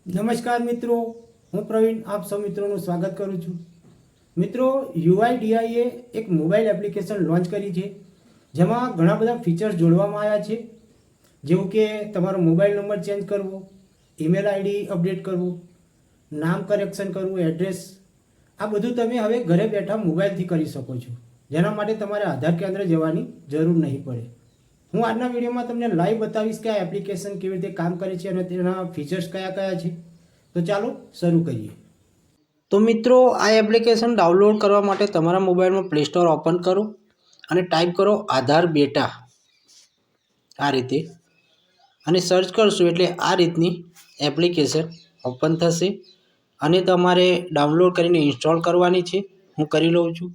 નમસ્કાર મિત્રો, હું પ્રવીણ આપ સૌ મિત્રોનું સ્વાગત કરું છું। મિત્રો, યુઆઈડીઆઈએ એક મોબાઈલ એપ્લિકેશન લોન્ચ કરી છે, જેમાં ઘણા બધા ફીચર્સ જોડવામાં આવ્યા છે, જેવું કે તમારો મોબાઈલ નંબર ચેન્જ કરવો, ઈમેલ આઈડી અપડેટ કરવું, નામ કરેક્શન કરવું, એડ્રેસ, આ બધું તમે હવે ઘરે બેઠા મોબાઈલથી કરી શકો છો, જેના માટે તમારે આધાર કેન્દ્ર જવાની જરૂર નહીં પડે। હું આજના વિડીયોમાં તમને લાઈવ બતાવીશ કે આ એપ્લિકેશન કેવી રીતે કામ કરે છે અને તેના ફીચર્સ કયા કયા છે। તો ચાલો શરૂ કરીએ। તો મિત્રો, આ એપ્લિકેશન ડાઉનલોડ કરવા માટે તમારા મોબાઈલમાં પ્લે સ્ટોર ઓપન કરો અને ટાઈપ કરો આધાર બેટા આ રીતે, અને સર્ચ કરશો એટલે આ રીતની એપ્લિકેશન ઓપન થશે અને તમારે ડાઉનલોડ કરીને ઇન્સ્ટોલ કરવાની છે। હું કરી લઉં છું।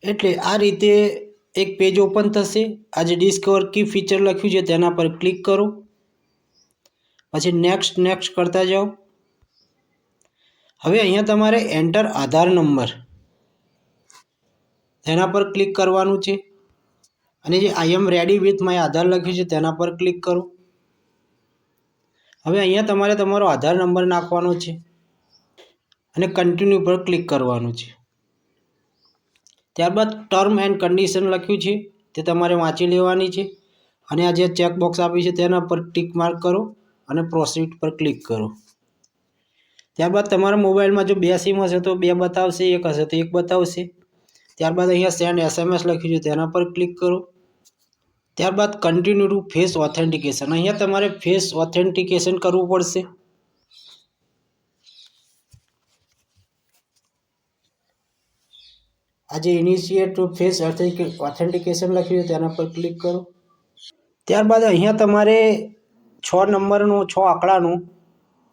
એટલે આ રીતે એક પેજ ઓપન થશે। આ જે ડિસ્કવર કી ફીચર લખ્યું છે તેના પર ક્લિક કરો, પછી નેક્સ્ટ કરતા જાઓ। હવે અહીંયા તમારે એન્ટર આધાર નંબર તેના પર ક્લિક કરવાનું છે અને જે આઈ એમ રેડી વિથ માય આધાર લખ્યું છે તેના પર ક્લિક કરો। હવે અહીંયા તમારે તમારો આધાર નંબર નાખવાનો છે અને કન્ટિન્યુ પર ક્લિક કરવાનું છે। ત્યારબાદ ટર્મ એન્ડ કન્ડિશન લખ્યું છે તે તમારે વાંચી લેવાની છે અને આ જે ચેકબોક્સ આપી છે તેના પર ટિક માર્ક કરો અને પ્રોસીડ પર ક્લિક કરો। ત્યારબાદ તમારા મોબાઈલમાં જો 2 સિમ હશે તો 2 બતાવશે, 1 હશે તો 1 બતાવશે। ત્યારબાદ અહીંયા સેન્ડ એસએમએસ લખ્યું છે તેના પર ક્લિક કરો। ત્યારબાદ કન્ટિન્યુ ટુ ફેસ ઓથેન્ટિકેશન, અહીંયા તમારે ફેસ ઓથેન્ટિકેશન કરવું પડશે। આ જે ઇનિશિએટ ટુ ફેસ ઓથેન્ટિકેશન લખ્યું છે તેના પર ક્લિક કરો। ત્યારબાદ અહીંયા તમારે 6 નંબરનો 6 આંકડાનો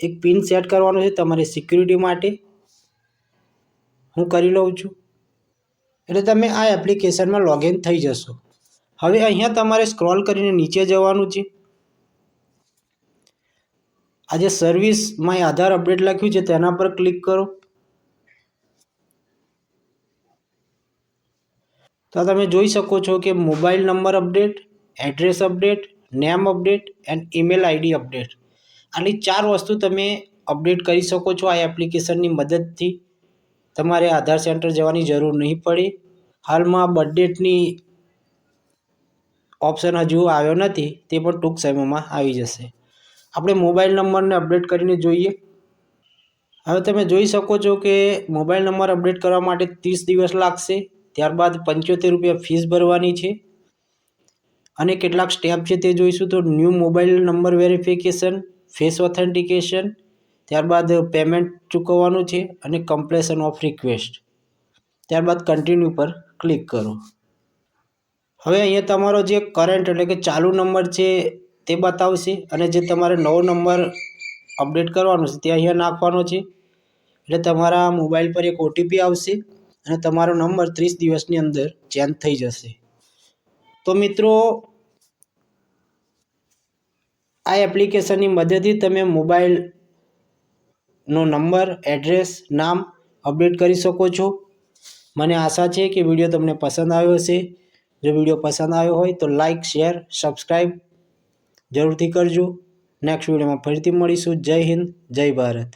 એક પિન સેટ કરવાનો છે તમારી સિક્યુરિટી માટે। હું કરી લઉં છું એટલે તમે આ એપ્લિકેશનમાં લોગિન થઈ જશો। હવે અહીંયા તમારે સ્ક્રોલ કરીને નીચે જવાનું છે। આ જે સર્વિસ માય આધાર અપડેટ લખ્યું છે તેના પર ક્લિક કરો। તો તમે જોઈ શકો છો કે mobile number update, address update, name update and email ID update, આટલી 4 વસ્તુ તમે અપડેટ કરી શકો છો આ એપ્લિકેશનની મદદથી। તમારે આધાર સેન્ટર જવાની જરૂર નહીં પડે। હાલમાં બર્થડેટની ઓપ્શન હજુ આવ્યો નથી, તે પણ ટૂંક સમયમાં આવી જશે। આપણે મોબાઈલ નંબરને અપડેટ કરીને જોઈએ। હવે તમે જોઈ શકો છો કે મોબાઈલ નંબર અપડેટ કરવા માટે 30 દિવસ લાગશે। ત્યારબાદ 75 રૂપિયા ફીસ ભરવાની છે અને કેટલાક સ્ટેપ છે તે જોઈશું। તો new mobile number verification, face authentication, ત્યારબાદ પેમેન્ટ ચૂકવવાનું છે અને કમ્પ્લેશન ઓફ રિક્વેસ્ટ, ત્યારબાદ કન્ટિન્યુ પર ક્લિક કરો। હવે અહીંયા તમારો જે કરંટ એટલે કે ચાલુ નંબર છે તે બતાવશે અને જે તમારે નવો નંબર અપડેટ કરવાનો છે તે અહીંયા નાખવાનો છે। એટલે તમારા મોબાઈલ પર એક ઓટીપી આવશે અને તમારો નંબર 30 દિવસની અંદર ચેન્જ થઈ જશે। તો મિત્રો, આ એપ્લિકેશનની મદદથી તમે મોબાઈલનો નંબર, એડ્રેસ, નામ અપડેટ કરી શકો છો। મને આશા છે કે વિડીયો તમને પસંદ આવ્યો હશે। જો વિડીયો પસંદ આવ્યો હોય તો લાઈક, શેર, સબસ્ક્રાઈબ જરૂરથી કરજો। નેક્સ્ટ વિડીયોમાં ફરીથી મળીશું। જય હિન્દ, જય ભારત।